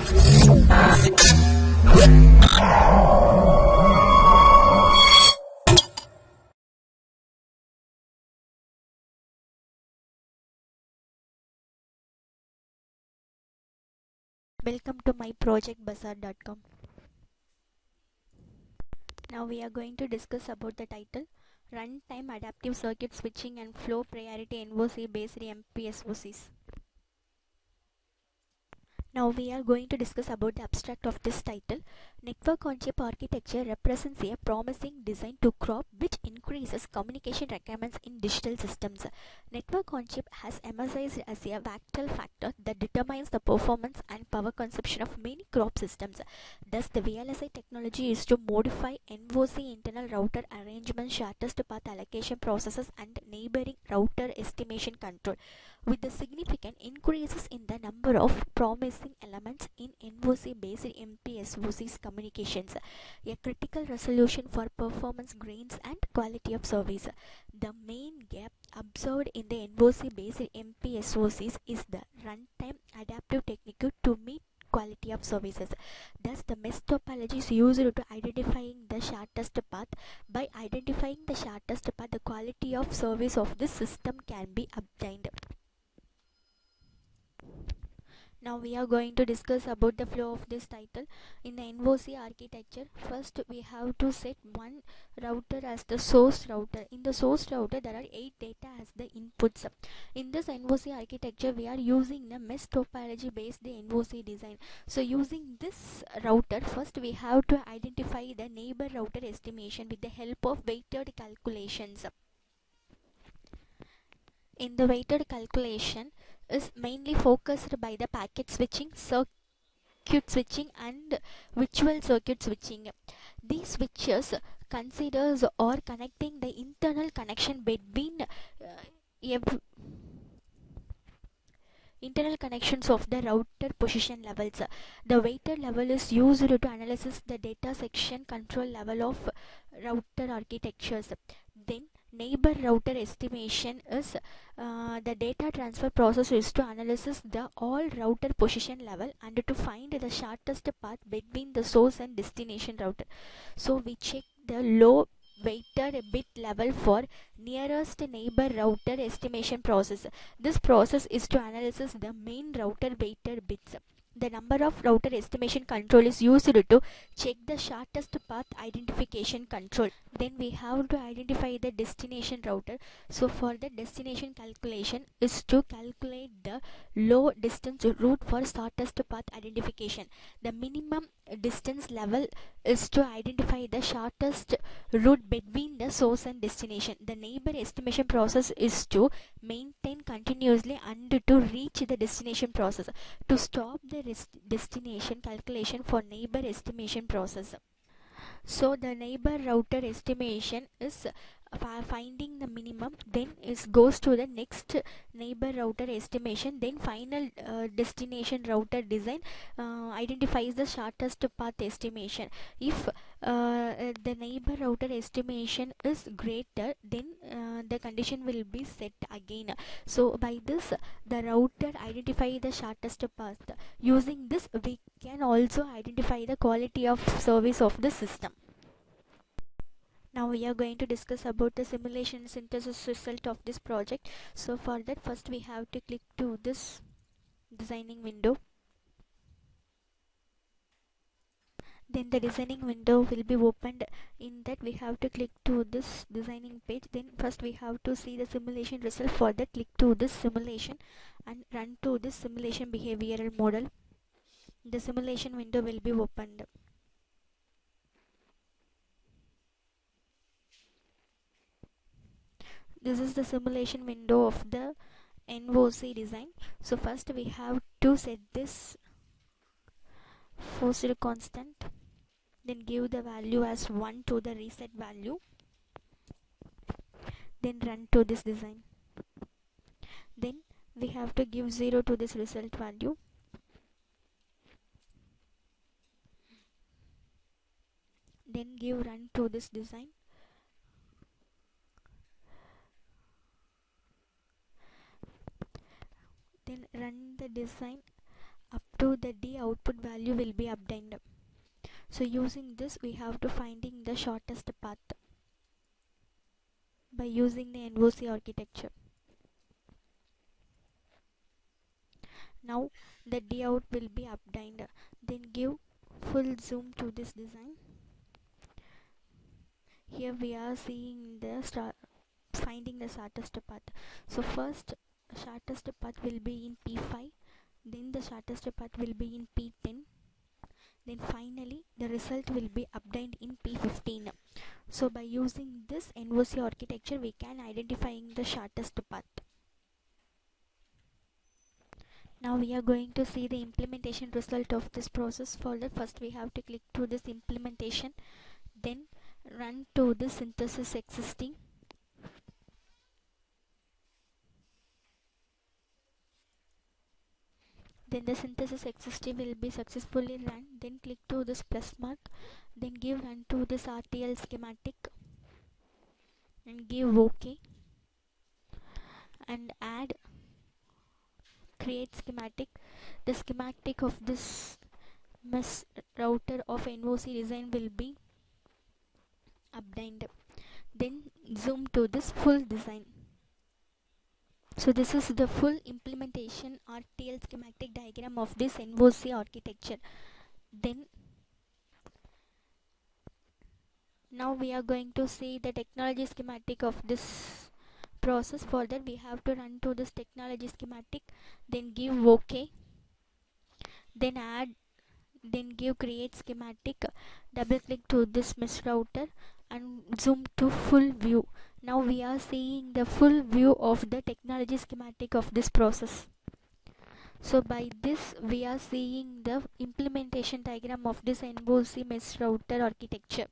Welcome to MyProjectBazaar.com. Now we are going to discuss about the title Runtime Adaptive Circuit Switching and Flow Priority NoC-Based MPSoCs. Now we are going to discuss about the abstract of this title. Network on chip architecture represents a promising design to crop which increases communication requirements in digital systems. Network on chip has emerged as a vital factor that determines the performance and power consumption of many crop systems. Thus, the VLSI technology is to modify NoC internal router arrangement, shortest path allocation processes, and neighboring router estimation control, with the significant increases in the number of promising elements in NoC-based MPSoCs communications, a critical resolution for performance gains and quality of service. The main gap observed in the NoC-based MPSoCs is the runtime adaptive technique to meet quality of services. Thus, the mesh topology is used to identifying the shortest path. By identifying the shortest path, the quality of service of the system can be obtained. Now we are going to discuss about the flow of this title. In the NoC architecture, first we have to set one router as the source router. In the source router, there are 8 data as the inputs. In this NoC architecture, we are using the mesh topology based the NoC design. So using this router, first we have to identify the neighbor router estimation with the help of weighted calculations. In the weighted calculation is mainly focused by the packet switching, circuit switching, and virtual circuit switching. These switches considers or connecting the internal connection between internal connections of the router position levels. The weighted level is used to analyze the data section control level of router architectures. Then neighbor router estimation is the data transfer process is to analyze the all router position level and to find the shortest path between the source and destination router. So we check the low weighted bit level for nearest neighbor router estimation process. This process is to analyze the main router weighted bits. The number of router estimation control is used to check the shortest path identification control. Then we have to identify the destination router. So for the destination calculation is to calculate the low distance route for shortest path identification. The minimum distance level is to identify the shortest route between the source and destination. The neighbor estimation process is to maintain continuously and to reach the destination process. To stop the destination calculation for neighbor estimation process. So the neighbor router estimation is finding the minimum, then it goes to the next neighbor router estimation, then final destination router design identifies the shortest path estimation. If the neighbor router estimation is greater, then the condition will be set again. So by this the router identify the shortest path. Using this we can also identify the quality of service of the system. Now we are going to discuss about the simulation synthesis result of this project. So for that, first we have to click to this designing window. Then the designing window will be opened. In that we have to click to this designing page. Then first we have to see the simulation result. For that, click to this simulation and run to this simulation behavioral model. The simulation window will be opened. This is the simulation window of the NoC design. So first we have to set this forced constant, then give the value as 1 to the reset value, then run to this design. Then we have to give 0 to this result value, then give run to this design. Then run the design up to to the D output value will be obtained. So using this we have to finding the shortest path by using the NoC architecture. Now the D out will be obtained. Then give full zoom to this design. Here we are seeing the finding the shortest path. So first shortest path will be in P5, then the shortest path will be in P10, then finally the result will be obtained in P15. So by using this NoC architecture we can identifying the shortest path. Now we are going to see the implementation result of this process. For that, first we have to click to this implementation, then run to the synthesis existing. Then the synthesis existing will be successfully run. Then click to this plus mark, then give run to this RTL schematic and give OK and add create schematic. The schematic of this mesh router of NoC design will be obtained. Then zoom to this full design. So this is the full implementation RTL schematic diagram of this NoC architecture. Then now we are going to see the technology schematic of this process. For that we have to run to this technology schematic, then give OK, then add, then give create schematic, double click to this mesh router and zoom to full view. Now we are seeing the full view of the technology schematic of this process. So by this we are seeing the implementation diagram of this NoC mesh router architecture.